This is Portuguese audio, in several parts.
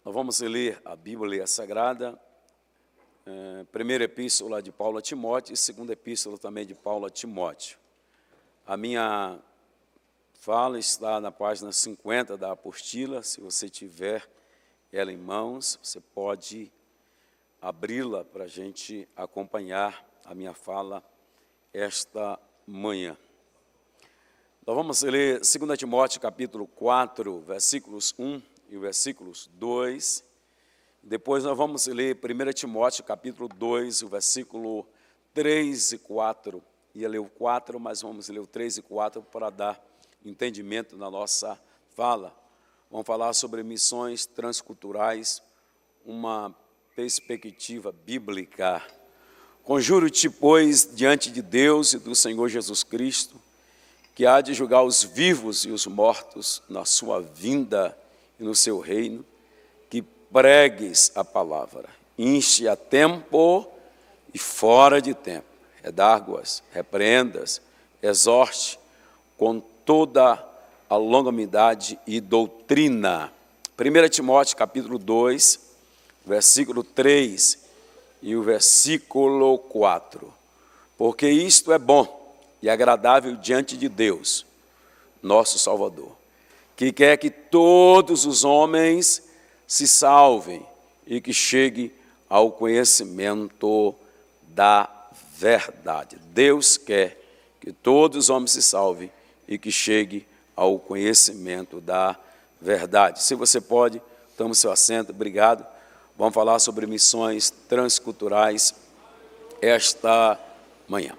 Nós vamos ler a Bíblia Sagrada, primeira epístola de Paulo a Timóteo e segunda epístola também de Paulo a Timóteo. A minha fala está na página 50 da apostila. Se você tiver ela em mãos, você pode abri-la para a gente acompanhar a minha fala esta manhã. Nós vamos ler 2 Timóteo capítulo 4, versículos 1 e o versículos 2. Depois nós vamos ler 1 Timóteo capítulo 2, o versículo 3 e 4. Ia ler o 4, mas vamos ler o 3 e 4 para dar entendimento na nossa fala. Vamos falar sobre missões transculturais, uma perspectiva bíblica. Conjuro-te, pois, diante de Deus e do Senhor Jesus Cristo, que há de julgar os vivos e os mortos na sua vinda e no seu reino, que pregues a palavra, enche a tempo e fora de tempo, redargue-as, repreendas, exorte com toda a longanimidade e doutrina. 1 Timóteo capítulo 2, versículo 3 e o versículo 4. Porque isto é bom e agradável diante de Deus, nosso Salvador, que quer que todos os homens se salvem e que cheguem ao conhecimento da verdade. Deus quer que todos os homens se salvem e que cheguem ao conhecimento da verdade. Se você pode, tome seu assento, obrigado. Vamos falar sobre missões transculturais esta manhã.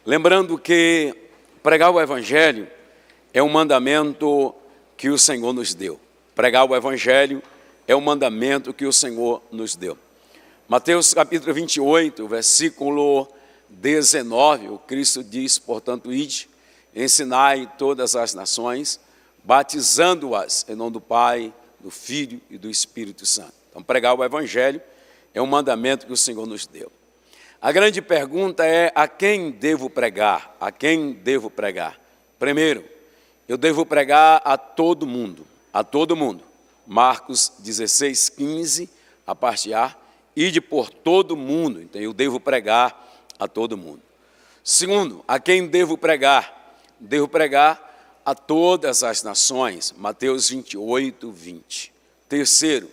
Lembrando que pregar o Evangelho é um mandamento que o Senhor nos deu. Pregar o Evangelho é um mandamento que o Senhor nos deu. Mateus capítulo 28, versículo 19, o Cristo diz, portanto, ide, ensinai todas as nações, batizando-as em nome do Pai, do Filho e do Espírito Santo. Então, pregar o Evangelho é um mandamento que o Senhor nos deu. A grande pergunta é: a quem devo pregar? A quem devo pregar? Primeiro, eu devo pregar a todo mundo, a todo mundo. Marcos 16, 15, a parte A, ide por todo mundo. Então, eu devo pregar a todo mundo. Segundo, a quem devo pregar? Devo pregar a todas as nações. Mateus 28, 20. Terceiro,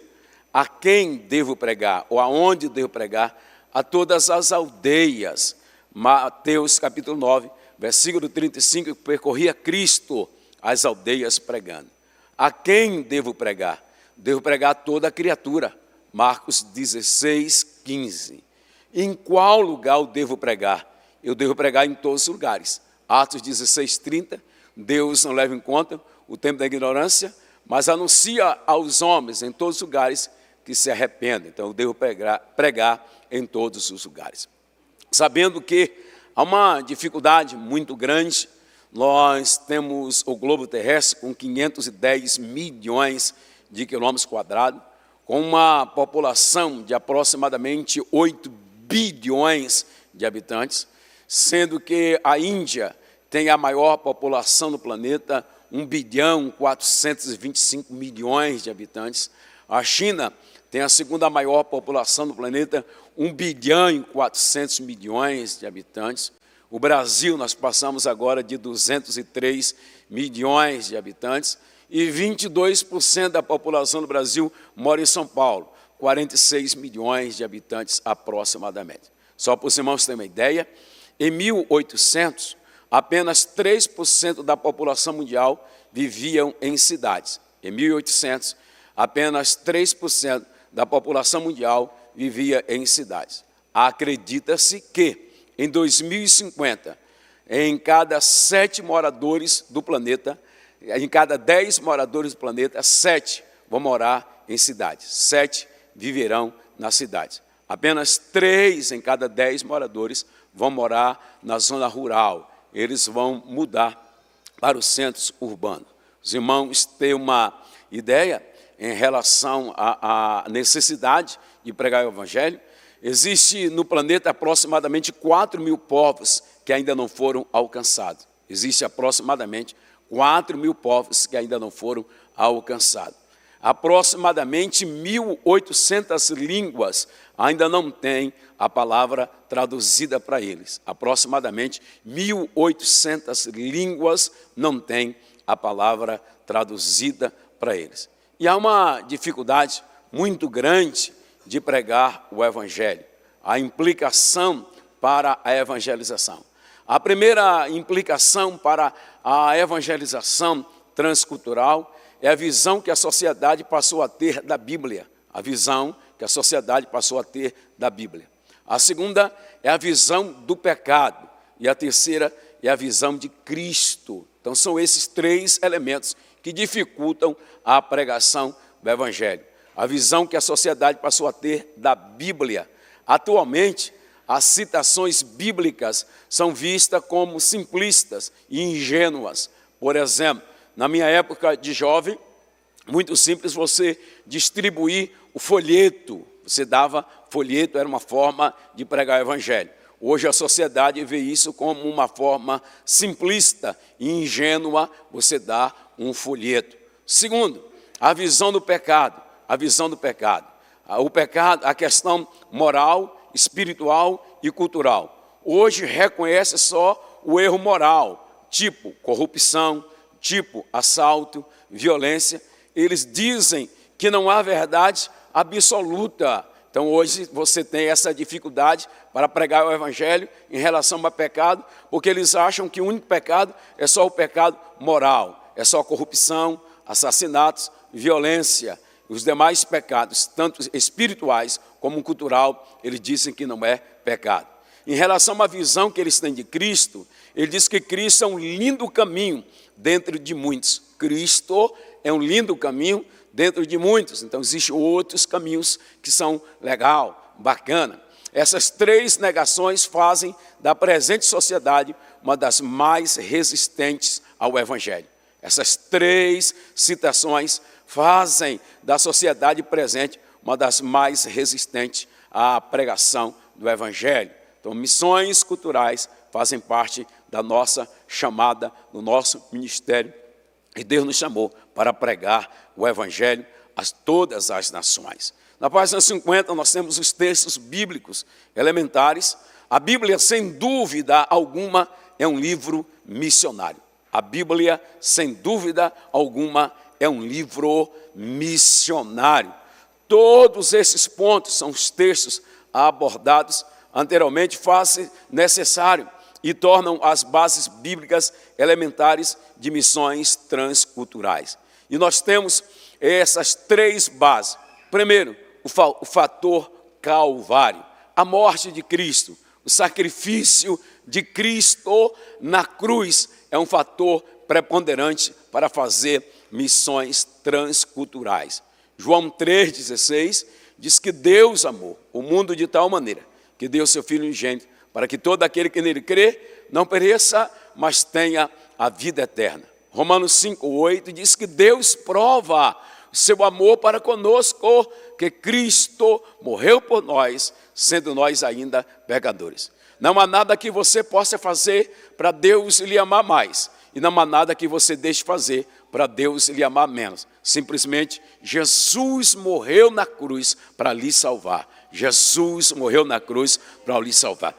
a quem devo pregar, ou aonde devo pregar? A todas as aldeias. Mateus capítulo 9, versículo 35, percorria Cristo as aldeias pregando. A quem devo pregar? Devo pregar a toda a criatura. Marcos 16, 15. Em qual lugar eu devo pregar? Eu devo pregar em todos os lugares. Atos 16, 30. Deus não leva em conta o tempo da ignorância, mas anuncia aos homens em todos os lugares que se arrependem. Então eu devo pregar em todos os lugares. Sabendo que há uma dificuldade muito grande. Nós temos o globo terrestre com 510 milhões de quilômetros quadrados, com uma população de aproximadamente 8 bilhões de habitantes, sendo que a Índia tem a maior população do planeta, 1 bilhão 425 milhões de habitantes. A China tem a segunda maior população do planeta, 1 bilhão e 400 milhões de habitantes. O Brasil, nós passamos agora de 203 milhões de habitantes e 22% da população do Brasil mora em São Paulo, 46 milhões de habitantes aproximadamente. Só para os irmãos terem uma ideia, em 1800, apenas 3% da população mundial viviam em cidades. Em 1800, apenas 3% da população mundial vivia em cidades. Acredita-se que, em 2050, em cada 7 moradores do planeta, em cada 10 moradores do planeta, 7 vão morar em cidades, 7 viverão nas cidades. Apenas 3 em cada 10 moradores vão morar na zona rural, eles vão mudar para os centros urbanos. Os irmãos têm uma ideia em relação à necessidade de pregar o Evangelho. Existe no planeta aproximadamente 4 mil povos que ainda não foram alcançados. Existe aproximadamente 4 mil povos que ainda não foram alcançados. aproximadamente 1.800 línguas ainda não têm a palavra traduzida para eles. Aproximadamente 1.800 línguas não têm a palavra traduzida para eles. E há uma dificuldade muito grande de pregar o Evangelho, a implicação para a evangelização. A primeira implicação para a evangelização transcultural é a visão que a sociedade passou a ter da Bíblia. A visão que a sociedade passou a ter da Bíblia. A segunda é a visão do pecado. E a terceira é a visão de Cristo. Então, são esses três elementos que dificultam a pregação do Evangelho. A visão que a sociedade passou a ter da Bíblia. Atualmente, as citações bíblicas são vistas como simplistas e ingênuas. Por exemplo, na minha época de jovem, muito simples você distribuir o folheto. Você dava folheto, era uma forma de pregar o Evangelho. Hoje a sociedade vê isso como uma forma simplista e ingênua, você dá um folheto. Segundo, a visão do pecado. A visão do pecado. O pecado, a questão moral, espiritual e cultural. Hoje reconhece só o erro moral, tipo corrupção, tipo assalto, violência. Eles dizem que não há verdade absoluta. Então hoje você tem essa dificuldade para pregar o Evangelho em relação ao pecado, porque eles acham que o único pecado é só o pecado moral, é só corrupção, assassinatos, violência. Os demais pecados, tanto espirituais como cultural, eles dizem que não é pecado. Em relação à visão que eles têm de Cristo, ele diz que Cristo é um lindo caminho dentro de muitos. Cristo é um lindo caminho dentro de muitos. Então, existem outros caminhos que são legal, bacana. Essas três negações fazem da presente sociedade uma das mais resistentes ao Evangelho. Essas três citações fazem da sociedade presente uma das mais resistentes à pregação do Evangelho. Então, missões culturais fazem parte da nossa chamada, do nosso ministério. E Deus nos chamou para pregar o Evangelho a todas as nações. Na página 50, nós temos os textos bíblicos elementares. A Bíblia, sem dúvida alguma, é um livro missionário. A Bíblia, sem dúvida alguma, é um livro missionário. Todos esses pontos são os textos abordados anteriormente, fazem necessário e tornam as bases bíblicas elementares de missões transculturais. E nós temos essas três bases. Primeiro, o fator Calvário, a morte de Cristo, o sacrifício de Cristo na cruz é um fator preponderante para fazer missões transculturais. João 3,16 diz que Deus amou o mundo de tal maneira que deu seu Filho unigênito para que todo aquele que nele crê não pereça, mas tenha a vida eterna. Romanos 5,8 diz que Deus prova o seu amor para conosco, que Cristo morreu por nós, sendo nós ainda pecadores. Não há nada que você possa fazer para Deus lhe amar mais, e não há nada que você deixe fazer para Deus lhe amar menos. Simplesmente, Jesus morreu na cruz para lhe salvar. Jesus morreu na cruz para lhe salvar.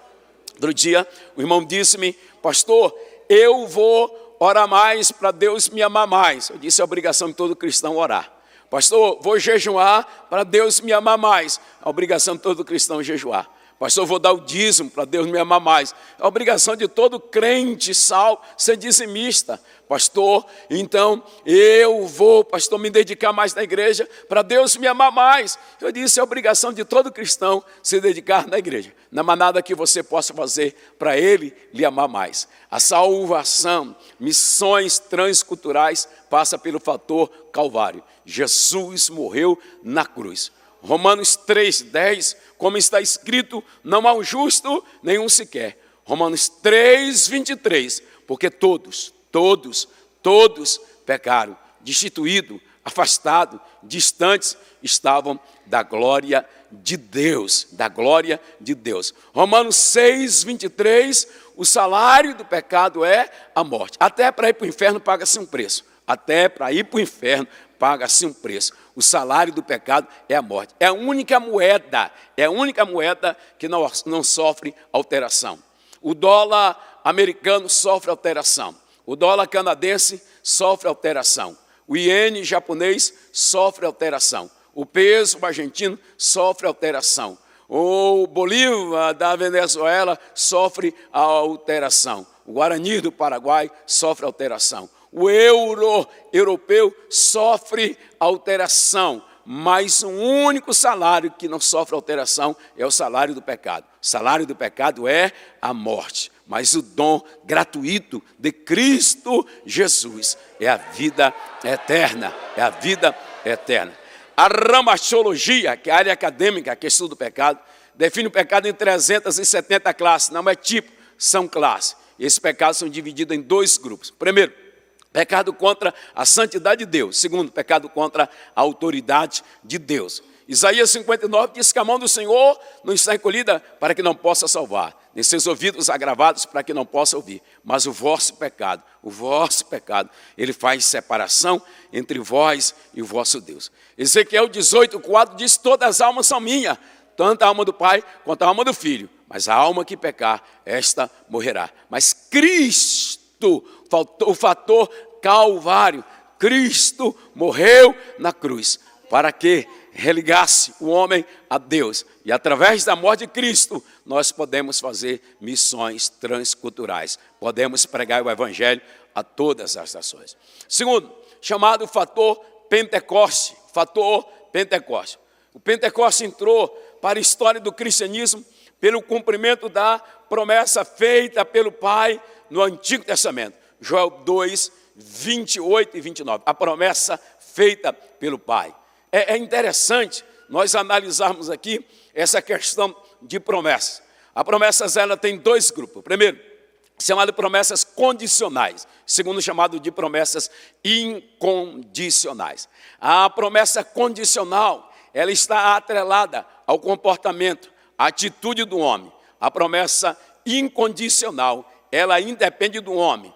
Outro dia, o irmão disse-me: pastor, eu vou orar mais para Deus me amar mais. Eu disse: é a obrigação de todo cristão orar. Pastor, vou jejuar para Deus me amar mais. A obrigação de todo cristão jejuar. Pastor, vou dar o dízimo para Deus me amar mais. É a obrigação de todo crente salvo ser dizimista. Pastor, então eu vou, pastor, me dedicar mais na igreja para Deus me amar mais. Eu disse, é a obrigação de todo cristão se dedicar na igreja. Não há nada que você possa fazer para Ele lhe amar mais. A salvação, missões transculturais, passa pelo fator Calvário. Jesus morreu na cruz. Romanos 3,10, como está escrito, não há um justo, nenhum sequer. Romanos 3,23, porque todos pecaram, destituídos, afastados, distantes, estavam da glória de Deus, Romanos 6,23, o salário do pecado é a morte. Até para ir para o inferno paga-se um preço. O salário do pecado é a morte. É a única moeda que não sofre alteração. O dólar americano sofre alteração. O dólar canadense sofre alteração. O iene japonês sofre alteração. O peso argentino sofre alteração. O bolívar da Venezuela sofre alteração. O guarani do Paraguai sofre alteração. O euro europeu sofre alteração. Mas um único salário que não sofre alteração é o salário do pecado. O salário do pecado é a morte. Mas o dom gratuito de Cristo Jesus é a vida eterna. É a vida eterna. A ramaxologia, que é a área acadêmica que estuda o pecado, define o pecado em 370 classes. Não é tipo, são classes. E esses pecados são divididos em dois grupos. Primeiro, pecado contra a santidade de Deus. Segundo, pecado contra a autoridade de Deus. Isaías 59 diz que a mão do Senhor não está encolhida para que não possa salvar, nem seus ouvidos agravados para que não possa ouvir. Mas o vosso pecado, ele faz separação entre vós e o vosso Deus. Ezequiel 18:4 diz: todas as almas são minhas, tanto a alma do Pai quanto a alma do Filho. Mas a alma que pecar, esta morrerá. Mas Cristo, o fator Calvário, Cristo morreu na cruz para que religasse o homem a Deus. E através da morte de Cristo, nós podemos fazer missões transculturais. Podemos pregar o Evangelho a todas as nações. Segundo, chamado fator Pentecoste. Fator Pentecoste. O Pentecoste entrou para a história do cristianismo pelo cumprimento da promessa feita pelo Pai no Antigo Testamento. Joel 2, 28 e 29. A promessa feita pelo Pai. É interessante nós analisarmos aqui essa questão de promessas. A promessa ela tem dois grupos. Primeiro, chamado de promessas condicionais. Segundo, chamado de promessas incondicionais. A promessa condicional, ela está atrelada ao comportamento, à atitude do homem. A promessa incondicional, ela independe do homem.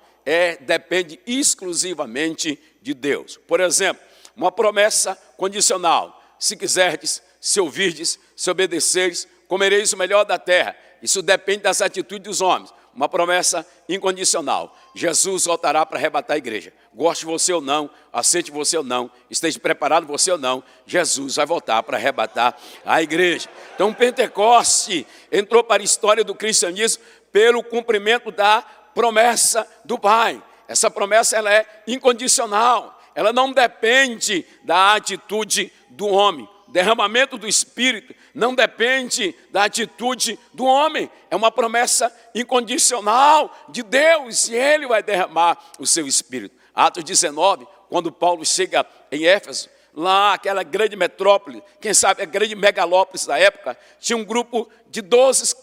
Depende exclusivamente de Deus. Por exemplo, uma promessa condicional: se quiserdes, se ouvirdes, se obedeceres, comereis o melhor da terra. Isso depende das atitudes dos homens. Uma promessa incondicional: Jesus voltará para arrebatar a igreja. Goste você ou não, aceite você ou não, esteja preparado você ou não, Jesus vai voltar para arrebatar a igreja. Então, Pentecoste entrou para a história do cristianismo pelo cumprimento da promessa do Pai. Essa promessa ela é incondicional. Ela não depende da atitude do homem. O derramamento do Espírito não depende da atitude do homem. É uma promessa incondicional de Deus e Ele vai derramar o seu Espírito. Atos 19, quando Paulo chega em Éfeso, lá aquela grande metrópole, quem sabe a grande megalópolis da época, tinha um grupo de 12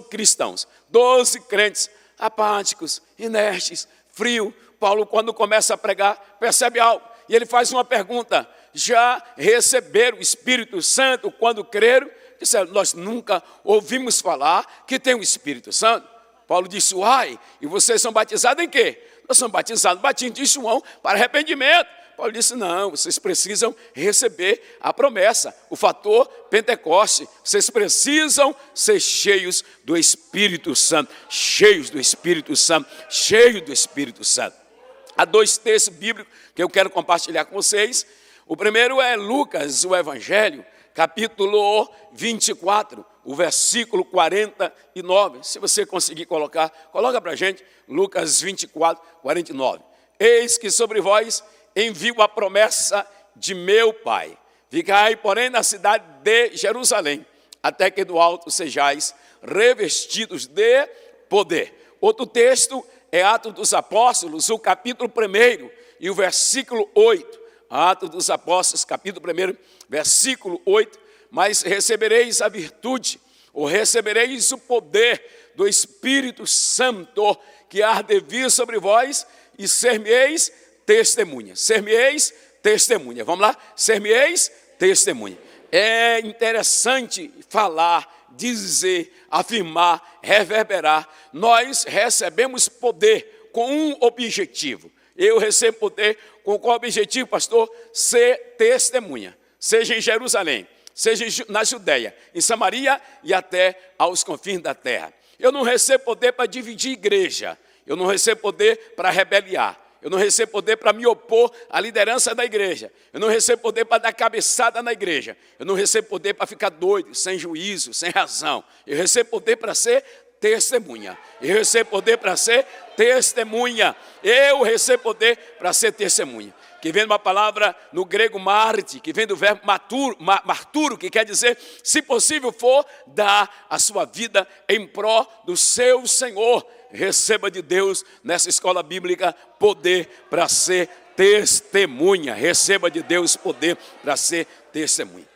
cristãos, 12 crentes, apáticos, inertes, frio. Paulo, quando começa a pregar, percebe algo. E ele faz uma pergunta: já receberam o Espírito Santo quando creram? Disseram: nós nunca ouvimos falar que tem o Espírito Santo. Paulo disse: uai, e vocês são batizados em quê? Nós somos batizados no batismo de João para arrependimento. Paulo disse: não, vocês precisam receber a promessa, o fator Pentecoste. Vocês precisam ser cheios do Espírito Santo, cheios do Espírito Santo, cheios do Espírito Santo. Há dois textos bíblicos que eu quero compartilhar com vocês. O primeiro é Lucas, o Evangelho, capítulo 24, o versículo 49. Se você conseguir coloca para a gente, Lucas 24, 49. Eis que sobre vós envio a promessa de meu Pai. Ficai, porém, na cidade de Jerusalém, até que do alto sejais revestidos de poder. Outro texto é Atos dos Apóstolos, o capítulo 1 e o versículo 8. Atos dos Apóstolos, capítulo 1, versículo 8. Mas recebereis a virtude, ou recebereis o poder do Espírito Santo, que há de vir sobre vós, e ser-me-eis testemunha. Ser-me-eis testemunha. Vamos lá? Ser-me-eis testemunha. É interessante falar, dizer, afirmar, reverberar. Nós recebemos poder com um objetivo. Eu recebo poder com qual objetivo, pastor? Ser testemunha. seja em Jerusalém, seja na Judéia, em Samaria e até aos confins da terra. Eu não recebo poder para dividir igreja, eu não recebo poder para rebeliar, eu não recebo poder para me opor à liderança da igreja, eu não recebo poder para dar cabeçada na igreja, eu não recebo poder para ficar doido, sem juízo, sem razão. Eu recebo poder para ser testemunha. Eu recebo poder para ser testemunha. Eu recebo poder para ser testemunha. Que vem de uma palavra no grego marte, que vem do verbo marturo, que quer dizer, se possível for, dar a sua vida em pró do seu Senhor. Receba de Deus, nessa escola bíblica, poder para ser testemunha. Receba de Deus poder para ser testemunha.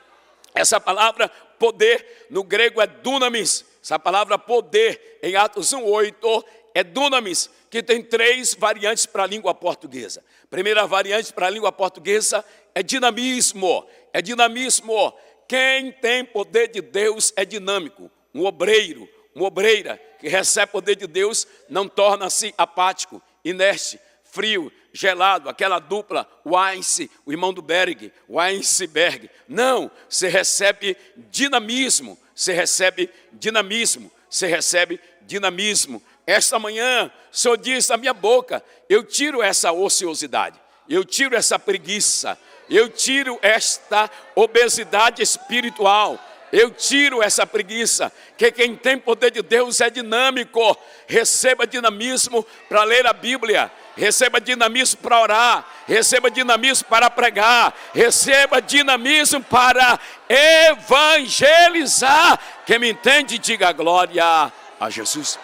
Essa palavra poder no grego é dunamis. Essa palavra poder em Atos 1:8 é dunamis, que tem 3 variantes para a língua portuguesa. Primeira variante para a língua portuguesa é dinamismo. É dinamismo. Quem tem poder de Deus é dinâmico. Um obreiro, uma obreira que recebe poder de Deus não torna-se apático, inerte, frio, gelado, aquela dupla, Weinse, o irmão do Berg, Weinsberg. Não, você recebe dinamismo, você recebe dinamismo, você recebe dinamismo. Esta manhã, o Senhor diz da minha boca, eu tiro essa ociosidade, eu tiro essa preguiça, eu tiro esta obesidade espiritual, eu tiro essa preguiça, que quem tem poder de Deus é dinâmico. Receba dinamismo para ler a Bíblia, receba dinamismo para orar, receba dinamismo para pregar, receba dinamismo para evangelizar. Quem me entende, diga glória a Jesus.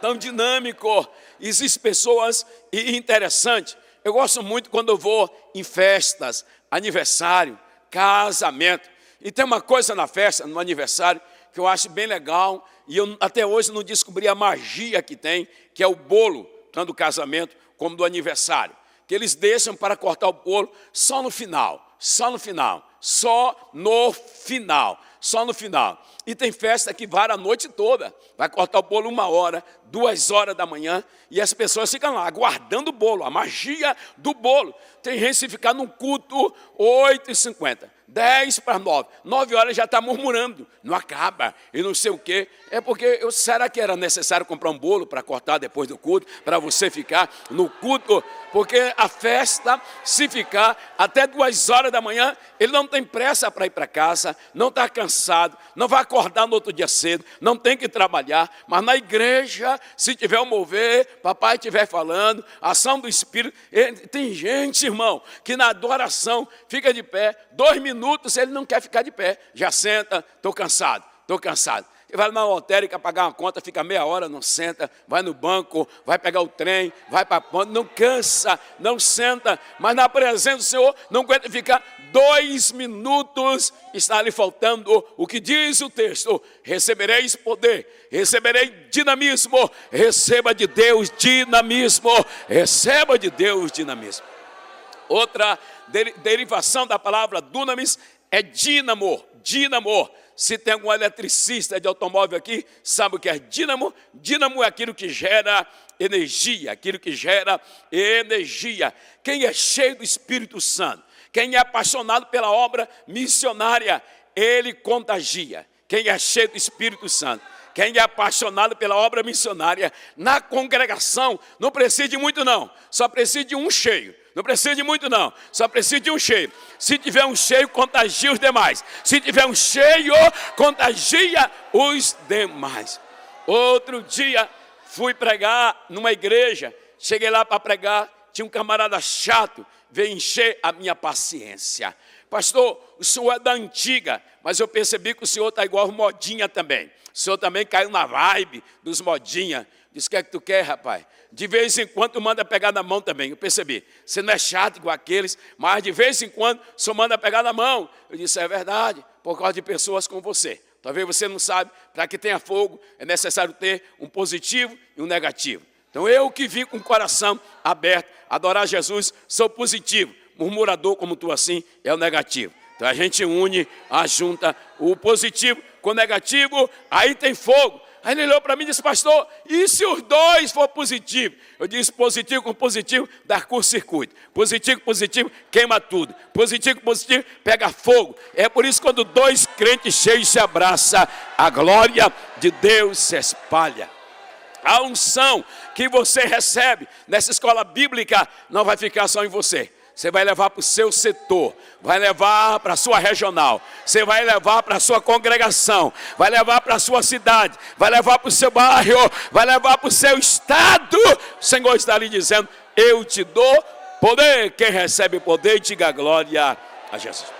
Tão dinâmico, existem pessoas interessantes. Eu gosto muito quando eu vou em festas, aniversário, casamento. E tem uma coisa na festa, no aniversário, que eu acho bem legal, e eu até hoje não descobri a magia que tem, que é o bolo, tanto do casamento como do aniversário. Que eles deixam para cortar o bolo só no final, só no final, só no final, só no final. E tem festa que vara a noite toda, vai cortar o bolo 1 hora, 2 horas da manhã, e as pessoas ficam lá aguardando o bolo, a magia do bolo. Tem gente que fica num culto 8h50. 10 para 9, 9 horas já está murmurando, não acaba, e não sei o quê. É porque, será que era necessário comprar um bolo para cortar depois do culto, para você ficar no culto? Porque a festa, se ficar até 2 horas da manhã, ele não tem pressa para ir para casa, não está cansado, não vai acordar no outro dia cedo, não tem que trabalhar, mas na igreja, se tiver um mover, papai estiver falando, ação do Espírito, tem gente, irmão, que na adoração fica de pé, 2 minutos, ele não quer ficar de pé, já senta, estou cansado. E vai na lotérica pagar uma conta, fica meia hora, não senta, vai no banco, vai pegar o trem, vai para a ponta, não cansa, não senta, mas na presença do Senhor não aguenta ficar 2 minutos, está lhe faltando o que diz o texto: recebereis poder, receberei dinamismo, receba de Deus dinamismo, receba de Deus dinamismo. Outra derivação da palavra dunamis é dínamo, dínamo. Se tem algum eletricista de automóvel aqui, sabe o que é dínamo? Dínamo é aquilo que gera energia, aquilo que gera energia. Quem é cheio do Espírito Santo, quem é apaixonado pela obra missionária, ele contagia. Quem é cheio do Espírito Santo, quem é apaixonado pela obra missionária, na congregação, não precisa de muito não, só precisa de um cheio. Não precisa de muito não, só precisa de um cheio. Se tiver um cheio, contagia os demais. Se tiver um cheio, contagia os demais. Outro dia, fui pregar numa igreja. Cheguei lá para pregar, tinha um camarada chato, veio encher a minha paciência. Pastor, o senhor é da antiga, mas eu percebi que o senhor está igual modinha também. O senhor também caiu na vibe dos modinha. Disse, o que é que tu quer, rapaz? De vez em quando tu manda pegar na mão também, eu percebi. Você não é chato igual aqueles, mas de vez em quando o senhor manda pegar na mão. Eu disse, é verdade, por causa de pessoas como você. Talvez você não sabe, para que tenha fogo é necessário ter um positivo e um negativo. Então eu que vim com o coração aberto, adorar Jesus, sou positivo. Murmurador como tu assim é o negativo. Então a gente une, ajunta o positivo com o negativo, aí tem fogo. Aí ele olhou para mim e disse, pastor, e se os dois for positivo? Eu disse, positivo com positivo dá curto-circuito. Positivo com positivo queima tudo. Positivo com positivo pega fogo. É por isso que quando dois crentes cheios se abraçam, a glória de Deus se espalha. A unção que você recebe nessa escola bíblica não vai ficar só em você. Você vai levar para o seu setor, vai levar para a sua regional, você vai levar para a sua congregação, vai levar para a sua cidade, vai levar para o seu bairro, vai levar para o seu estado. O Senhor está ali dizendo, eu te dou poder. Quem recebe poder, diga glória a Jesus.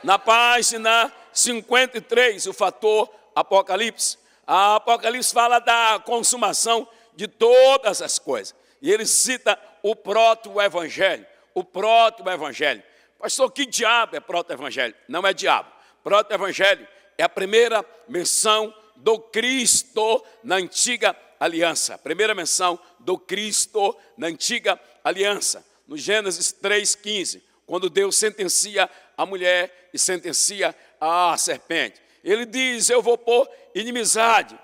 Na página 53, o fator Apocalipse. A Apocalipse fala da consumação de todas as coisas. E ele cita o proto-evangelho. O proto-evangelho. Pastor, que diabo é proto-evangelho? Não é diabo. Proto-evangelho é a primeira menção do Cristo na antiga aliança. A primeira menção do Cristo na antiga aliança. No Gênesis 3,15, quando Deus sentencia a mulher e sentencia a serpente. Ele diz, eu vou pôr inimizade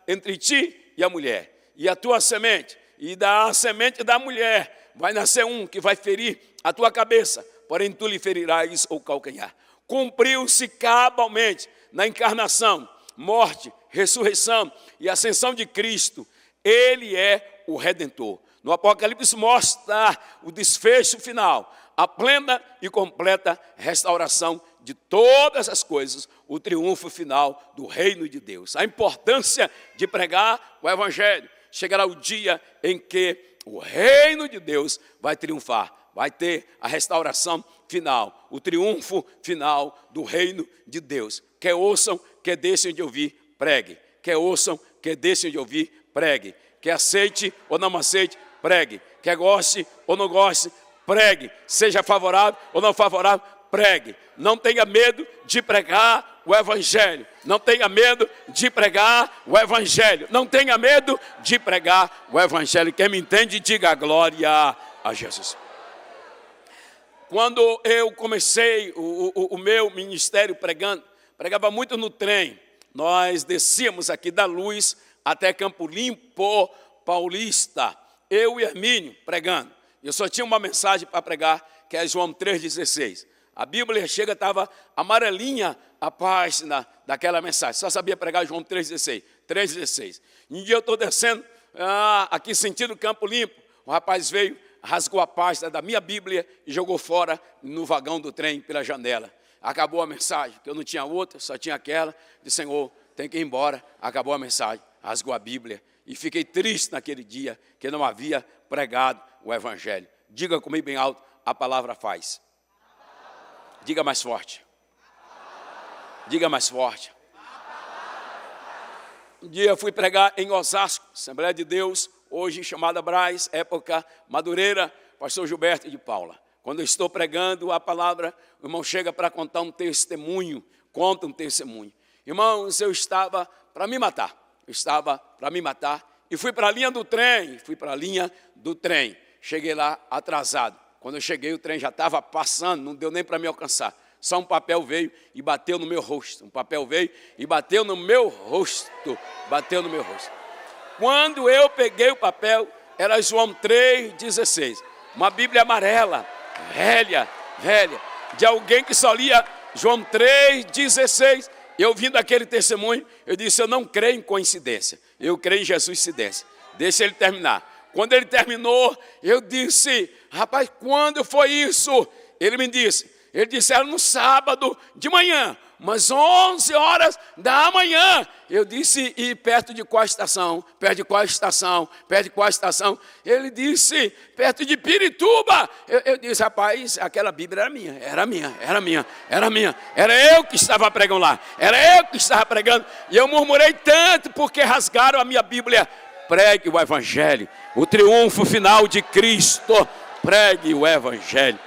entre ti e a mulher. E a tua semente, e da semente da mulher, vai nascer um que vai ferir a tua cabeça, porém tu lhe ferirás o calcanhar. Cumpriu-se cabalmente na encarnação, morte, ressurreição e ascensão de Cristo. Ele é o Redentor. No Apocalipse mostra o desfecho final, a plena e completa restauração de todas as coisas, o triunfo final do reino de Deus. A importância de pregar o Evangelho. Chegará o dia em que o reino de Deus vai triunfar, vai ter a restauração final, o triunfo final do reino de Deus. Quer ouçam, quer deixem de ouvir, pregue. Quer ouçam, quer deixem de ouvir, pregue. Quer aceite ou não aceite, pregue. Quer goste ou não goste, pregue. Seja favorável ou não favorável, pregue. Não tenha medo de pregar o Evangelho. Não tenha medo de pregar o Evangelho. Não tenha medo de pregar o Evangelho. Quem me entende, diga glória a Jesus. Quando eu comecei o meu ministério pregava muito no trem. Nós descíamos aqui da Luz até Campo Limpo, Paulista. Eu e Hermínio pregando. Eu só tinha uma mensagem para pregar, que é João 3,16. A Bíblia chega, estava amarelinha a página daquela mensagem. Só sabia pregar João 3,16. 3,16. Um dia eu estou descendo, aqui sentido Campo Limpo. O rapaz veio, rasgou a página da minha Bíblia e jogou fora no vagão do trem pela janela. Acabou a mensagem, que eu não tinha outra, só tinha aquela. Disse, Senhor, tem que ir embora. Acabou a mensagem, rasgou a Bíblia. E fiquei triste naquele dia, que não havia pregado o Evangelho. Diga comigo bem alto, a palavra faz. Diga mais forte. Diga mais forte. Um dia eu fui pregar em Osasco, Assembleia de Deus, hoje chamada Braz, época Madureira, pastor Gilberto de Paula. Quando eu estou pregando a palavra, o irmão chega para contar um testemunho, conta um testemunho. Irmãos, eu estava para me matar. E fui para a linha do trem, Cheguei lá atrasado. Quando eu cheguei, o trem já estava passando, não deu nem para me alcançar. Só um papel veio e bateu no meu rosto. Quando eu peguei o papel, era João 3,16. Uma Bíblia amarela, velha, de alguém que só lia João 3,16. Eu vindo aquele testemunho, eu disse, eu não creio em coincidência. Eu creio em Jesus-cidência. Deixa ele terminar. Quando ele terminou, eu disse, rapaz, quando foi isso? Ele disse, era no sábado de manhã, umas 11 horas da manhã. Eu disse, e perto de qual estação? Perto de qual estação? Ele disse, perto de Pirituba. Eu disse, rapaz, aquela Bíblia era minha. Era eu que estava pregando lá, E eu murmurei tanto porque rasgaram a minha Bíblia. Pregue o Evangelho, o triunfo final de Cristo. Pregue o Evangelho.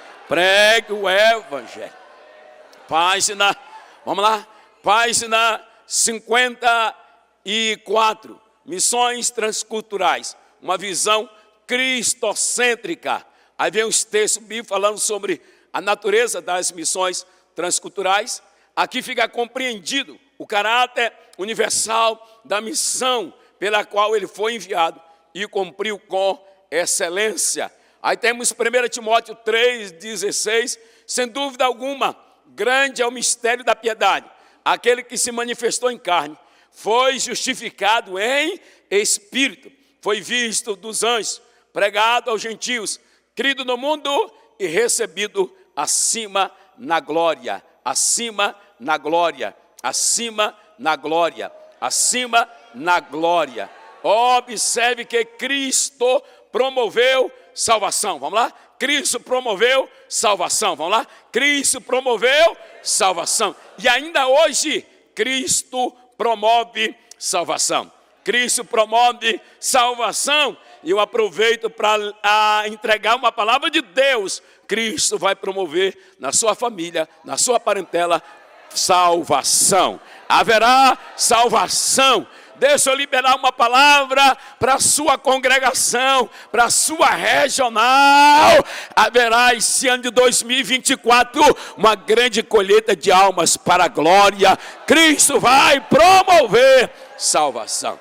Página, vamos lá, página 54, missões transculturais, uma visão cristocêntrica. Aí vem os textos bíblicos falando sobre a natureza das missões transculturais. Aqui fica compreendido o caráter universal da missão pela qual ele foi enviado e cumpriu com excelência. Aí temos 1 Timóteo 3,16, sem dúvida alguma, grande é o mistério da piedade. Aquele que se manifestou em carne, foi justificado em espírito, foi visto dos anjos, pregado aos gentios, crido no mundo e recebido acima na glória, acima na glória, acima na glória, acima na glória. Observe que Cristo promoveu salvação. Vamos lá? Cristo promoveu salvação. Vamos lá? Cristo promoveu salvação. E ainda hoje, Cristo promove salvação. Cristo promove salvação. E eu aproveito para entregar uma palavra de Deus. Cristo vai promover na sua família, na sua parentela, salvação. Haverá salvação. Deixa eu liberar uma palavra para a sua congregação, para a sua regional. Haverá esse ano de 2024 uma grande colheita de almas para a glória. Cristo vai promover salvação.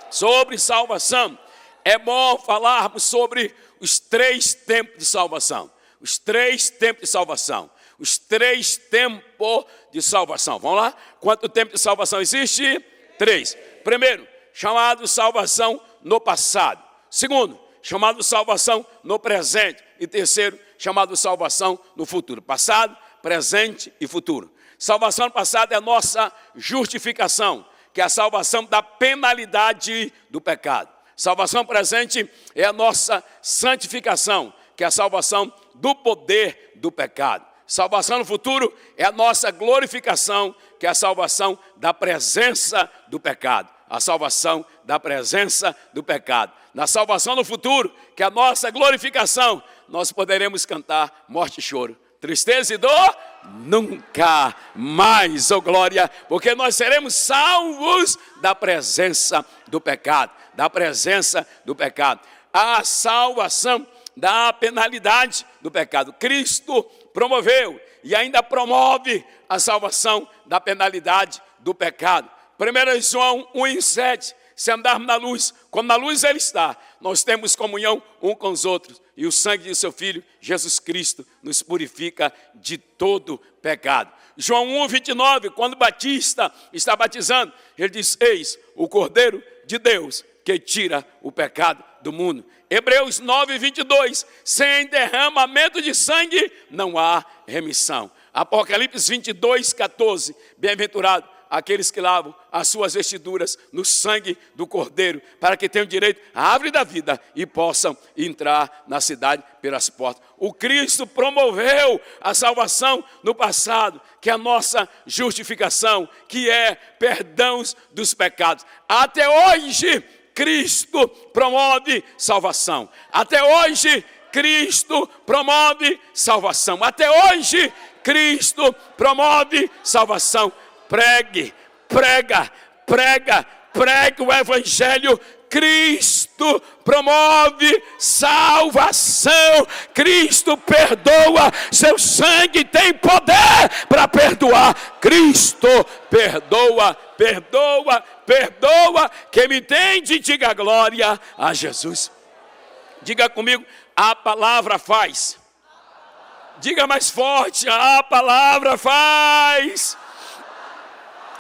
Sobre salvação, é bom falarmos sobre os 3 tempos de salvação. Os 3 tempos de salvação. Os 3 tempos de salvação. Vamos lá? Quanto tempo de salvação existe? 3. Primeiro, chamado salvação no passado. Segundo, chamado salvação no presente. E terceiro, chamado salvação no futuro. Passado, presente e futuro. Salvação no passado é a nossa justificação, que é a salvação da penalidade do pecado. Salvação presente é a nossa santificação, que é a salvação do poder do pecado. Salvação no futuro é a nossa glorificação, que é a salvação da presença do pecado. A salvação da presença do pecado. Na salvação no futuro, que é a nossa glorificação, nós poderemos cantar morte e choro, tristeza e dor, nunca mais, oh glória, porque nós seremos salvos da presença do pecado. Da presença do pecado. A salvação da penalidade do pecado. Cristo promoveu e ainda promove a salvação da penalidade do pecado. 1 João 1,7, se andarmos na luz, como na luz ele está, nós temos comunhão um com os outros. E o sangue de seu Filho, Jesus Cristo, nos purifica de todo pecado. João 1,29, quando Batista está batizando, ele diz, eis o Cordeiro de Deus, que tira o pecado do mundo. Hebreus 9,22, sem derramamento de sangue não há remissão. Apocalipse 22,14, bem-aventurado aqueles que lavam as suas vestiduras no sangue do Cordeiro, para que tenham direito à árvore da vida e possam entrar na cidade pelas portas. O Cristo promoveu a salvação no passado, que é a nossa justificação, que é perdão dos pecados. Até hoje, Cristo promove salvação. Até hoje, Cristo promove salvação. Até hoje, Cristo promove salvação. Pregue, prega, prega, pregue o Evangelho. Cristo promove salvação. Cristo perdoa. Seu sangue tem poder para perdoar. Cristo perdoa, perdoa, perdoa. Quem me entende, diga glória a Jesus. Diga comigo, a palavra faz. Diga mais forte, a palavra faz.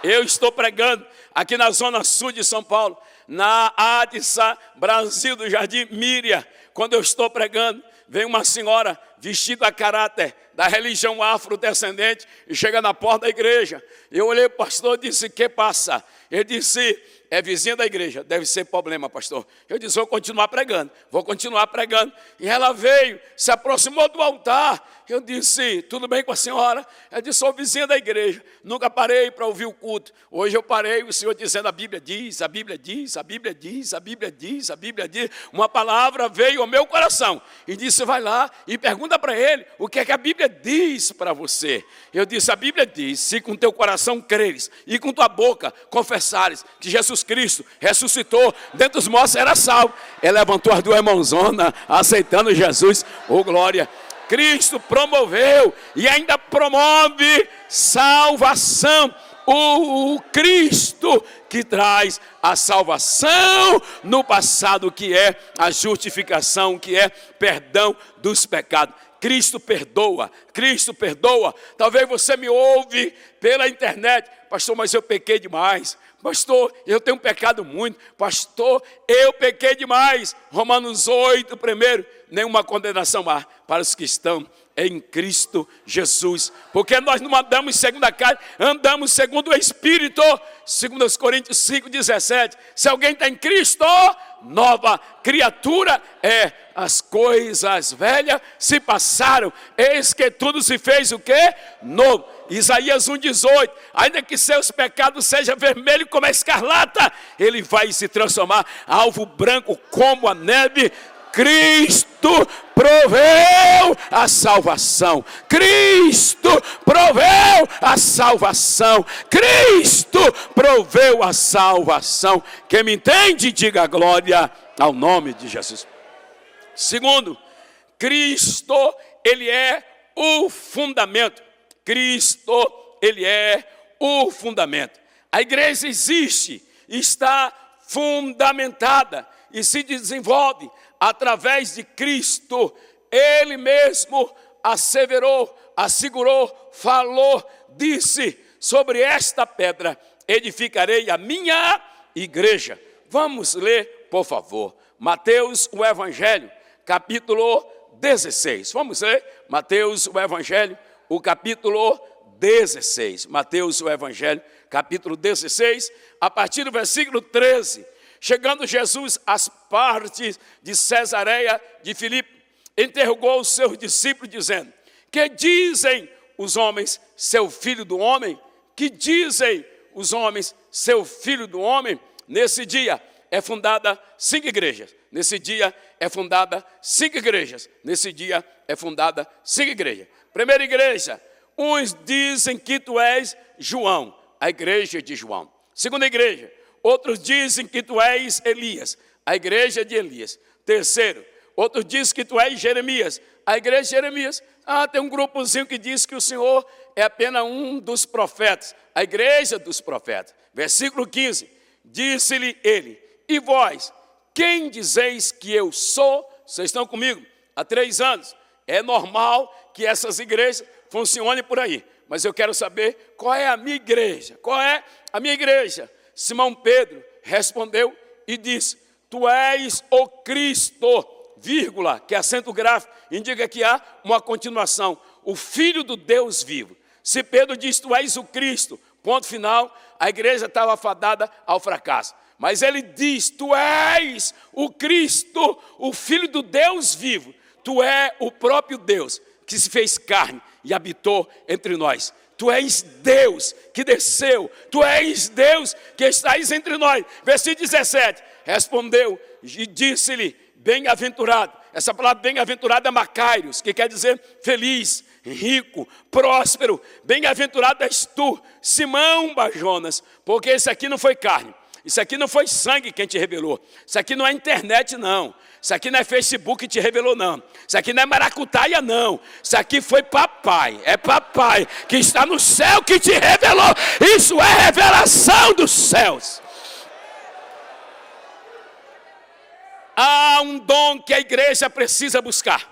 Eu estou pregando aqui na zona sul de São Paulo, na Adissa, Brasil do Jardim Míria. Quando eu estou pregando, vem uma senhora vestida a caráter da religião afrodescendente e chega na porta da igreja. Eu olhei para o pastor e disse, que passa? Ele disse, é vizinha da igreja, deve ser problema, pastor. Eu disse, vou continuar pregando, vou continuar pregando. E ela veio, se aproximou do altar. Eu disse, tudo bem com a senhora? Ela disse, sou vizinha da igreja, nunca parei para ouvir o culto. Hoje eu parei, o Senhor dizendo, a Bíblia diz, a Bíblia diz, a Bíblia diz, a Bíblia diz, a Bíblia diz. Uma palavra veio ao meu coração e disse, vai lá e pergunta para ele o que é que a Bíblia diz para você. Eu disse, a Bíblia diz, se com teu coração creres e com tua boca confessares que Jesus Cristo ressuscitou, dentro dos mortos será salvo. Ela levantou as 2 mãozonas, aceitando Jesus, oh glória. Cristo promoveu e ainda promove salvação o Cristo que traz a salvação no passado, que é a justificação, que é perdão dos pecados. Cristo perdoa, Cristo perdoa. Talvez você me ouve pela internet: pastor, mas eu pequei demais. Pastor, eu tenho pecado muito. Pastor, eu pequei demais. Romanos 8, primeiro, nenhuma condenação há para os que estão em Cristo Jesus. Porque nós não andamos segundo a carne, andamos segundo o Espírito. 2 Coríntios 5, 17. Se alguém está em Cristo, nova criatura é. As coisas velhas se passaram, eis que tudo se fez o quê? Novo. Isaías 1,18. Ainda que seus pecados sejam vermelhos como a escarlata, ele vai se transformar alvo branco como a neve. Cristo proveu a salvação. Cristo proveu a salvação. Cristo proveu a salvação. Quem me entende, diga glória ao nome de Jesus. Segundo, Cristo, ele é o fundamento. Cristo, ele é o fundamento. A igreja existe, está fundamentada e se desenvolve através de Cristo. Ele mesmo asseverou, assegurou, falou, disse: sobre esta pedra edificarei a minha igreja. Vamos ler, por favor, Mateus, o Evangelho, capítulo 16. Vamos ler Mateus, o Evangelho, o capítulo 16. Mateus, o Evangelho, capítulo 16, a partir do versículo 13. Chegando Jesus às partes de Cesareia de Filipe, interrogou os seus discípulos, dizendo: que dizem os homens seu filho do homem? Que dizem os homens seu filho do homem? Nesse dia é fundada 5 igrejas. Nesse dia é fundada 5 igrejas. Nesse dia é fundada 5 igrejas. Primeira igreja: uns dizem que tu és João, a igreja de João. Segunda igreja: outros dizem que tu és Elias, a igreja de Elias. Terceiro: outros dizem que tu és Jeremias, a igreja de Jeremias. Tem um grupozinho que diz que o Senhor é apenas um dos profetas, a igreja dos profetas. Versículo 15: disse-lhe ele: e vós, quem dizeis que eu sou? Vocês estão comigo há 3 anos. É normal que essas igrejas funcionem por aí, mas eu quero saber qual é a minha igreja. Qual é a minha igreja? Simão Pedro respondeu e disse: tu és o Cristo, vírgula, que acento gráfico indica que há uma continuação, o Filho do Deus vivo. Se Pedro diz: tu és o Cristo, ponto final, a igreja estava fadada ao fracasso. Mas ele diz: tu és o Cristo, o Filho do Deus vivo. Tu és o próprio Deus que se fez carne e habitou entre nós. Tu és Deus que desceu. Tu és Deus que estás entre nós. Versículo 17. Respondeu e disse-lhe: bem-aventurado. Essa palavra bem-aventurado é Macários, que quer dizer feliz, rico, próspero. Bem-aventurado és tu, Simão Barjonas, porque esse aqui não foi carne. Isso aqui não foi sangue quem te revelou. Isso aqui não é internet, não. Isso aqui não é Facebook que te revelou, não. Isso aqui não é maracutaia, não. Isso aqui foi papai. É papai que está no céu que te revelou. Isso é revelação dos céus. Há um dom que a igreja precisa buscar.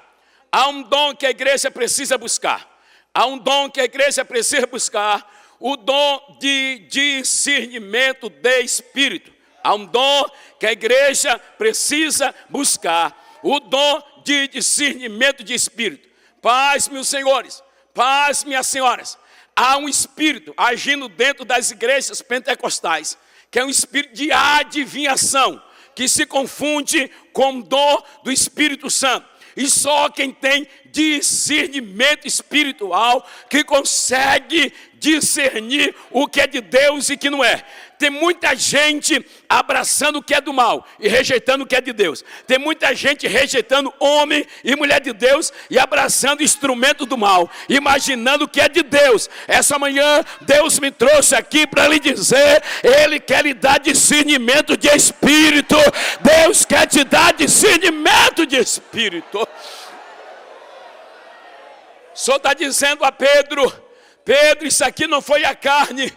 Há um dom que a igreja precisa buscar. Há um dom que a igreja precisa buscar. O dom de discernimento de espírito. Há um dom que a igreja precisa buscar. O dom de discernimento de espírito. Paz, meus senhores. Paz, minhas senhoras. Há um espírito agindo dentro das igrejas pentecostais, que é um espírito de adivinhação, que se confunde com o dom do Espírito Santo. E só quem tem discernimento espiritual que consegue discernir o que é de Deus e o que não é. Tem muita gente abraçando o que é do mal e rejeitando o que é de Deus. Tem muita gente rejeitando homem e mulher de Deus e abraçando instrumento do mal, imaginando o que é de Deus. Essa manhã Deus me trouxe aqui para lhe dizer: Ele quer lhe dar discernimento de espírito. Deus quer te dar discernimento de espírito. O Senhor está dizendo a Pedro: Pedro, isso aqui não foi a carne.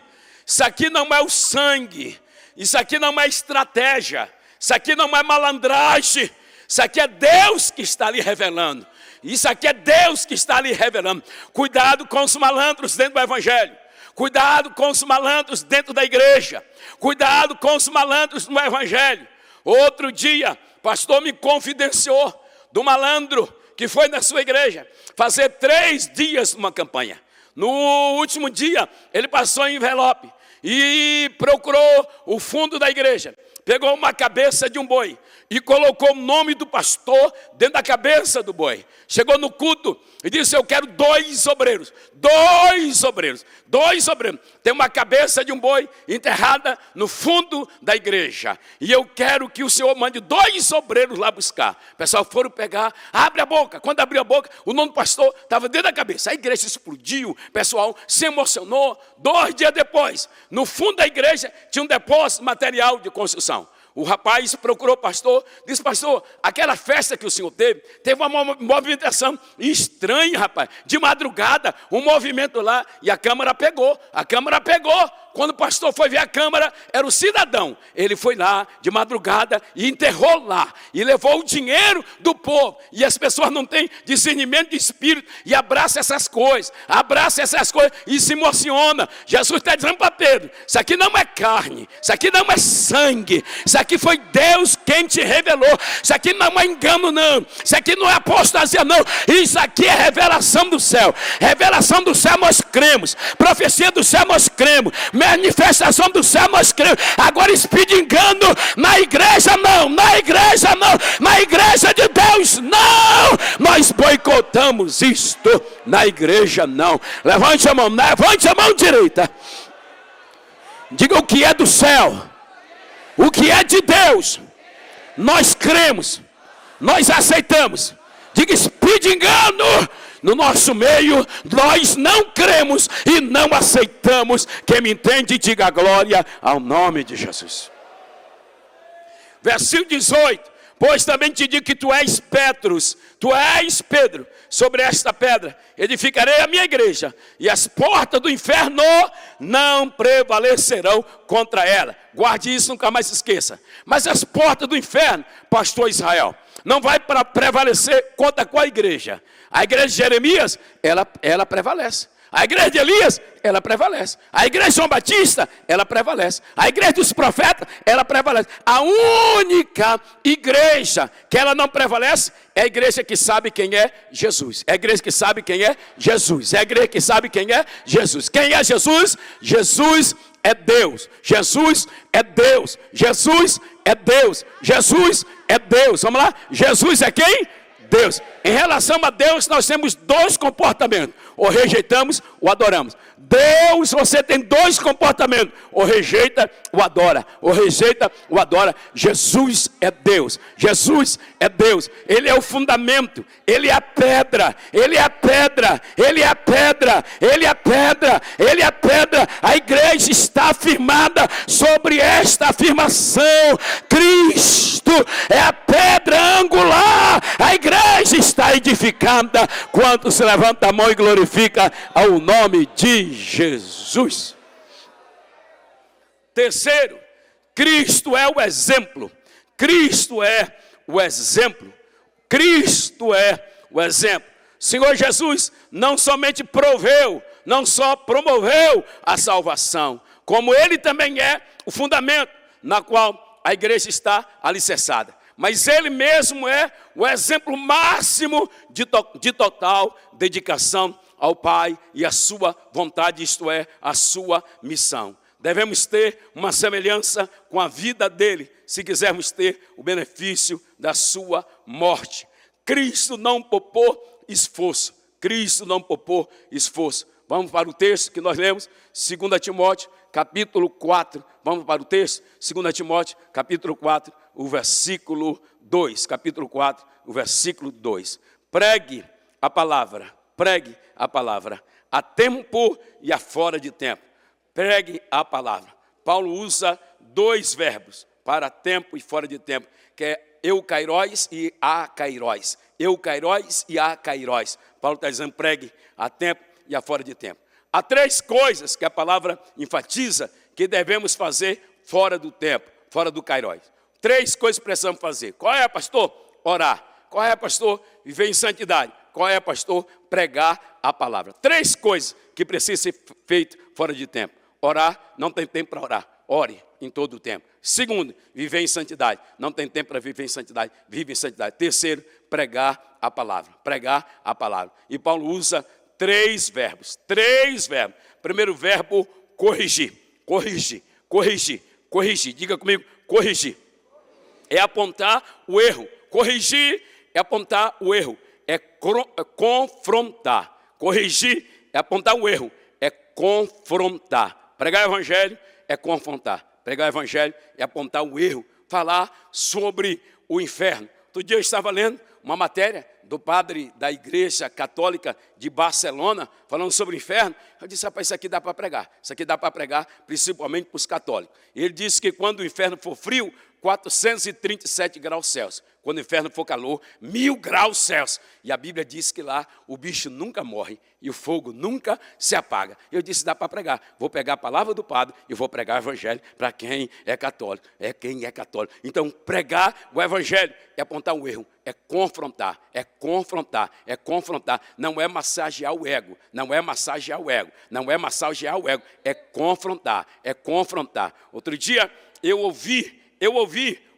Isso aqui não é o sangue, isso aqui não é estratégia, isso aqui não é malandragem, isso aqui é Deus que está ali revelando. Isso aqui é Deus que está ali revelando. Cuidado com os malandros dentro do evangelho. Cuidado com os malandros dentro da igreja. Cuidado com os malandros no evangelho. Outro dia, o pastor me confidenciou do malandro que foi na sua igreja fazer 3 dias numa campanha. No último dia, ele passou em envelope e procurou o fundo da igreja. Pegou uma cabeça de um boi e colocou o nome do pastor dentro da cabeça do boi. Chegou no culto e disse: eu quero 2 obreiros. 2 obreiros. 2 obreiros. Tem uma cabeça de um boi enterrada no fundo da igreja. E eu quero que o senhor mande 2 obreiros lá buscar. O pessoal foram pegar, abre a boca. Quando abriu a boca, o nome do pastor estava dentro da cabeça. A igreja explodiu, o pessoal se emocionou. 2 dias depois, no fundo da igreja, tinha um depósito de material de construção. O rapaz procurou o pastor, disse: pastor, aquela festa que o senhor teve uma movimentação estranha, rapaz. De madrugada, um movimento lá, e a câmara pegou. Quando o pastor foi ver a câmara, era o cidadão. Ele foi lá de madrugada e enterrou lá. E levou o dinheiro do povo. E as pessoas não têm discernimento de espírito e abraçam essas coisas. E se emociona. Jesus está dizendo para Pedro: isso aqui não é carne, isso aqui não é sangue, isso aqui foi Deus quem te revelou. Isso aqui não é engano não, isso aqui não é apostasia não. Isso aqui é revelação do céu. Revelação do céu nós cremos. Profecia do céu nós cremos. Manifestação do céu nós cremos. Agora espírito de engano na igreja não, na igreja não, na igreja de Deus não. Nós boicotamos isto na igreja não. Levante a mão direita. Diga: o que é do céu, o que é de Deus, nós cremos, nós aceitamos. Diga: espírito de engano no nosso meio, nós não cremos e não aceitamos. Quem me entende, diga glória ao nome de Jesus. Versículo 18: pois também te digo que tu és Pedro, sobre esta pedra edificarei a minha igreja, e as portas do inferno não prevalecerão contra ela. Guarde isso, nunca mais se esqueça. Mas as portas do inferno, pastor Israel, não vai prevalecer contra qual igreja? A igreja de Jeremias, ela prevalece. A igreja de Elias, ela prevalece. A igreja de João Batista, ela prevalece. A igreja dos profetas, ela prevalece. A única igreja que ela não prevalece é a igreja que sabe quem é Jesus. É a igreja que sabe quem é Jesus. É a igreja que sabe quem é Jesus. Quem é Jesus? Jesus é Deus. Jesus é Deus. Jesus é Deus. Jesus é Deus. Vamos lá? Jesus é quem? Deus. Em relação a Deus, nós temos 2 comportamentos: ou rejeitamos ou adoramos. Deus, você tem 2 comportamentos: ou rejeita ou adora, ou rejeita ou adora. Jesus é Deus. Jesus é Deus. Ele é o fundamento, Ele é a pedra, Ele é a pedra, Ele é a pedra, Ele é a pedra, Ele é a pedra. A igreja está afirmada sobre esta afirmação: Cristo é a pedra angular. A igreja está edificada. Quanto se levanta a mão e glorifica ao nome de Jesus. Terceiro, Cristo é o exemplo. Cristo é o exemplo. Cristo é o exemplo. Senhor Jesus não somente não só promoveu a salvação, como Ele também é o fundamento na qual a igreja está alicerçada. Mas Ele mesmo é o exemplo máximo de total dedicação ao Pai e a sua vontade, isto é, a sua missão. Devemos ter uma semelhança com a vida dele, se quisermos ter o benefício da sua morte. Cristo não poupou esforço. Cristo não poupou esforço. Vamos para o texto que nós lemos, 2 Timóteo, capítulo 4. Vamos para o texto, 2 Timóteo, capítulo 4, o versículo 2. Capítulo 4, o versículo 2. Pregue a palavra, a tempo e a fora de tempo. Pregue a palavra. Paulo usa 2 verbos para tempo e fora de tempo, que é eukairos e akairos. Eukairos e akairos. Paulo está dizendo: pregue a tempo e a fora de tempo. há 3 coisas que a palavra enfatiza que devemos fazer fora do tempo, fora do Kairos. 3 coisas que precisamos fazer. Qual é, pastor? Orar. Qual é, pastor? Viver em santidade. Qual é, pastor? Pregar a palavra. 3 coisas que precisam ser feitas fora de tempo. Orar, não tem tempo para orar. Ore em todo o tempo. 2, viver em santidade. Não tem tempo para viver em santidade. Vive em santidade. 3, pregar a palavra. Pregar a palavra. E Paulo usa 3 verbos. 3 verbos. Primeiro verbo, corrigir. Corrigir. Corrigir. Corrigir. Diga comigo, corrigir. É apontar o erro. Corrigir é apontar o erro. É confrontar. Corrigir é apontar o erro. É confrontar. Pregar o evangelho é confrontar. Pregar o evangelho é apontar o erro. Falar sobre o inferno. Outro dia eu estava lendo uma matéria do padre da igreja católica de Barcelona, falando sobre o inferno. Eu disse, rapaz, isso aqui dá para pregar. Isso aqui dá para pregar, principalmente para os católicos. Ele disse que quando o inferno for frio, 437 graus Celsius. Quando o inferno for calor, 1000 graus Celsius. E a Bíblia diz que lá o bicho nunca morre e o fogo nunca se apaga. Eu disse, dá para pregar. Vou pegar a palavra do padre e vou pregar o evangelho para quem é católico. É quem é católico. Então, pregar o evangelho é apontar o erro, é confrontar, é confrontar, é confrontar. Não é massagear o ego, não é massagear o ego, não é massagear o ego, é confrontar, é confrontar. Outro dia eu ouvi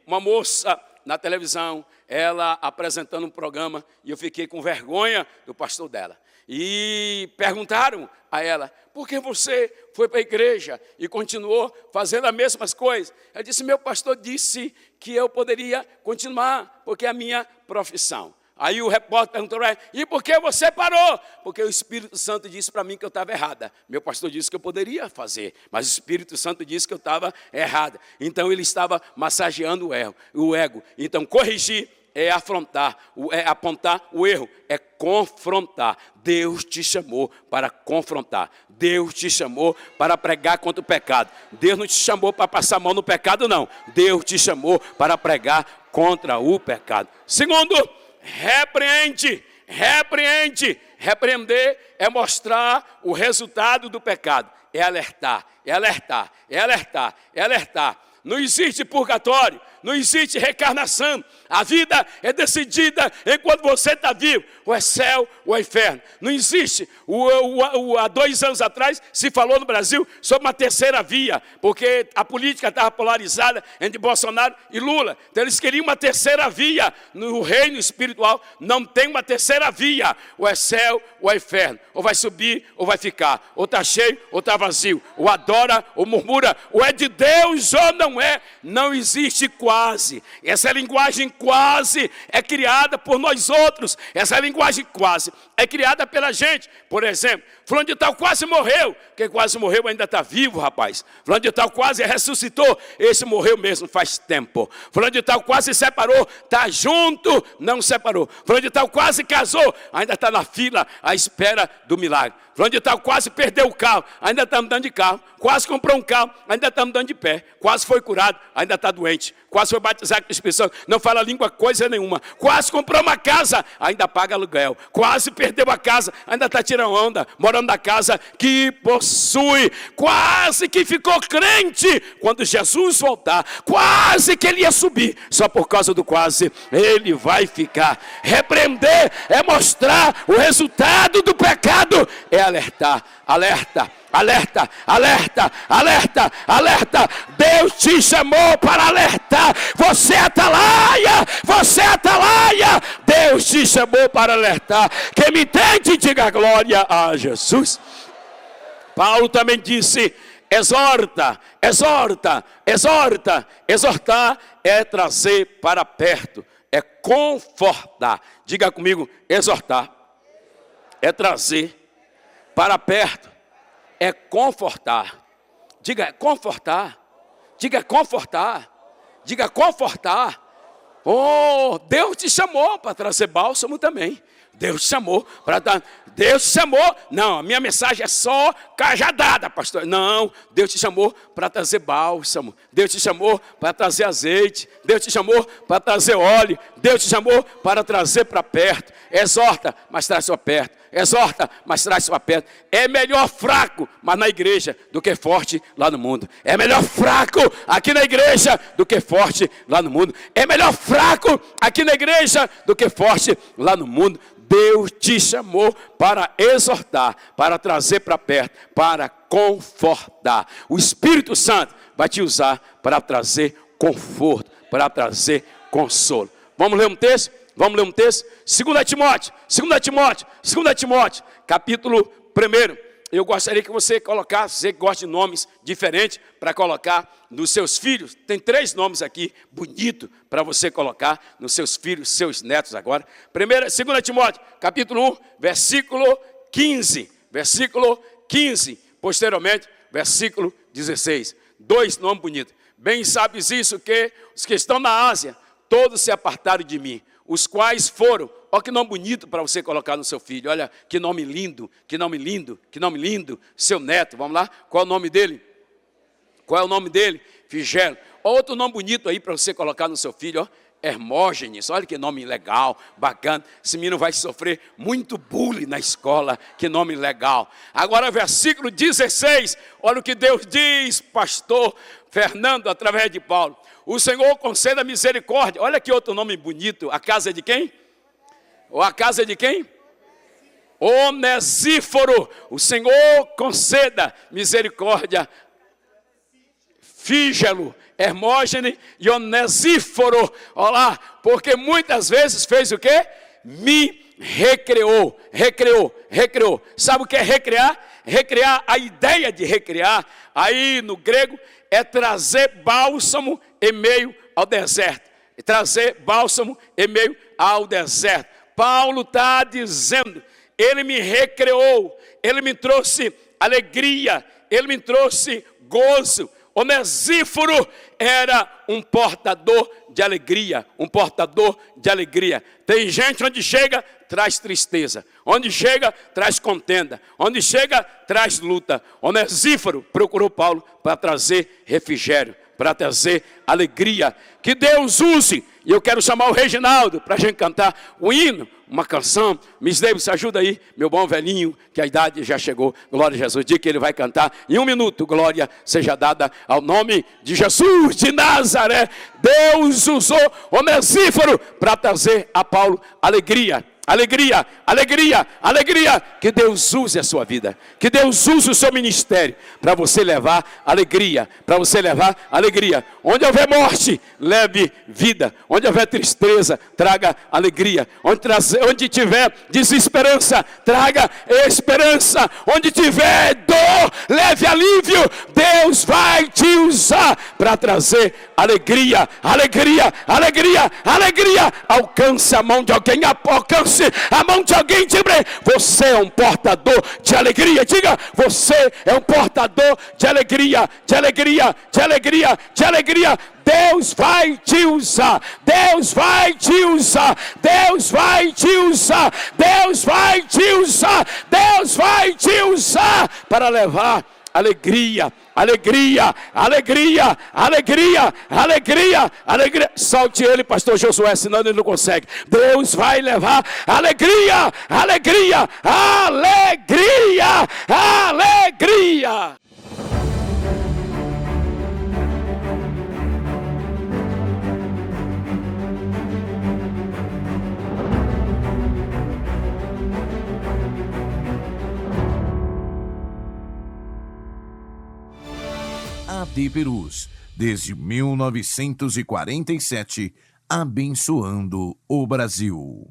uma moça na televisão, ela apresentando um programa, e eu fiquei com vergonha do pastor dela. E perguntaram a ela, por que você foi para a igreja e continuou fazendo as mesmas coisas? Ela disse, meu pastor disse que eu poderia continuar, porque é a minha profissão. Aí o repórter perguntou, e por que você parou? Porque o Espírito Santo disse para mim que eu estava errada. Meu pastor disse que eu poderia fazer, mas o Espírito Santo disse que eu estava errada. Então ele estava massageando o ego. Então corrigir é afrontar, é apontar o erro, é confrontar. Deus te chamou para confrontar. Deus te chamou para pregar contra o pecado. Deus não te chamou para passar a mão no pecado, não. Deus te chamou para pregar contra o pecado. 2, repreende. Repreender é mostrar o resultado do pecado. É alertar. Não existe purgatório, não existe reencarnação. A vida é decidida enquanto você está vivo. Ou é céu ou é inferno. Não existe. Há 2 anos atrás se falou no Brasil sobre uma terceira via, porque a política estava polarizada entre Bolsonaro e Lula. Então eles queriam uma terceira via. No reino espiritual não tem uma terceira via. Ou é céu ou é inferno. Ou vai subir ou vai ficar. Ou está cheio ou está vazio. Ou adora ou murmura. Ou é de Deus ou não é. Não existe quase. Essa linguagem quase é criada por nós outros. Essa linguagem quase é criada pela gente. Por exemplo, fulano de tal quase morreu. Quem quase morreu ainda está vivo, rapaz. Fulano de tal quase ressuscitou. Esse morreu mesmo faz tempo. Fulano de tal quase separou. Está junto, não separou. Fulano de tal quase casou. Ainda está na fila à espera do milagre. Fulano de tal quase perdeu o carro. Ainda está andando de carro. Quase comprou um carro. Ainda está andando de pé. Quase foi curado. Ainda está doente. Quase foi batizado com o Espírito Santo. Não fala língua coisa nenhuma. Quase comprou uma casa. Ainda paga aluguel. Quase perdeu a casa. Ainda está tirando onda. Morando na casa que possui. Quase que ficou crente quando Jesus voltar. Quase que ele ia subir. Só por causa do quase ele vai ficar. Repreender é mostrar o resultado do pecado. É alertar. Alerta. Deus te chamou para alertar. Você é atalaia. Deus te chamou para alertar. Quem me entende, diga glória a Jesus. Paulo também disse, exorta. Exortar é trazer para perto, é confortar. Diga comigo, exortar é trazer para perto, é confortar. Diga confortar. Oh, Deus te chamou para trazer bálsamo também. Deus te chamou. Não, a minha mensagem é só cajadada, pastor. Não, Deus te chamou para trazer bálsamo. Deus te chamou para trazer azeite. Deus te chamou para trazer óleo. Deus te chamou para trazer para perto. Exorta, mas traz para perto. exorta, mas traz para perto. É melhor fraco, mas na igreja, do que forte lá no mundo. É melhor fraco aqui na igreja do que forte lá no mundo. É melhor fraco aqui na igreja do que forte lá no mundo. Deus te chamou para exortar, para trazer para perto, para confortar. O Espírito Santo vai te usar para trazer conforto, para trazer consolo. Vamos ler um texto? Vamos ler um texto? 2 Timóteo, capítulo 1. Eu gostaria que você colocasse, você que gosta de nomes diferentes, para colocar nos seus filhos. Tem 3 nomes aqui, bonito, para você colocar nos seus filhos, seus netos agora. 2 Timóteo, capítulo 1, versículo 15. Versículo 15, posteriormente, versículo 16. 2 nomes bonitos. Bem sabes isso, que os que estão na Ásia, todos se apartaram de mim, os quais foram. Olha que nome bonito para você colocar no seu filho. Olha que nome lindo, que nome lindo, que nome lindo. Seu neto, vamos lá? Qual é o nome dele? Qual é o nome dele? Figelo. Outro nome bonito aí para você colocar no seu filho, ó. Hermógenes. Olha que nome legal, bacana. Esse menino vai sofrer muito bullying na escola. Que nome legal. Agora, versículo 16. Olha o que Deus diz, pastor Fernando, através de Paulo. O Senhor conceda misericórdia. Olha que outro nome bonito. A casa de quem? Ou a casa de quem? Onesíforo. O Senhor conceda misericórdia. Fígelo, Hermógenes e Onesíforo. Olha lá, porque muitas vezes fez o quê? Me recreou. Sabe o que é recriar? Recriar, a ideia de recriar, aí no grego, é trazer bálsamo em meio ao deserto. Trazer bálsamo em meio ao deserto. Paulo está dizendo, ele me recreou, ele me trouxe alegria, ele me trouxe gozo. Onesíforo era um portador de alegria, Tem gente onde chega, traz tristeza. Onde chega, traz contenda. Onde chega, traz luta. Onesíforo procurou Paulo para trazer refrigério, para trazer alegria. Que Deus use. E eu quero chamar o Reginaldo para a gente cantar o hino, uma canção. Miss Davis, ajuda aí, meu bom velhinho, que a idade já chegou. Glória a Jesus. Diz que ele vai cantar em 1 minuto. Glória seja dada ao nome de Jesus de Nazaré. Deus usou Onesíforo para trazer a Paulo alegria. Que Deus use a sua vida, que Deus use o seu ministério para você levar alegria, Onde houver morte, leve vida. Onde houver tristeza, traga alegria. Onde tiver desesperança, traga esperança. Onde tiver dor, leve alívio. Deus vai te usar para trazer alegria. Alcance a mão de alguém, alcance a mão de alguém. Você é um portador de alegria. Diga, você é um portador de alegria. Deus vai te usar. Para levar alegria. Solte ele, pastor Josué, senão ele não consegue. Deus vai levar alegria. AD Perus, desde 1947, abençoando o Brasil.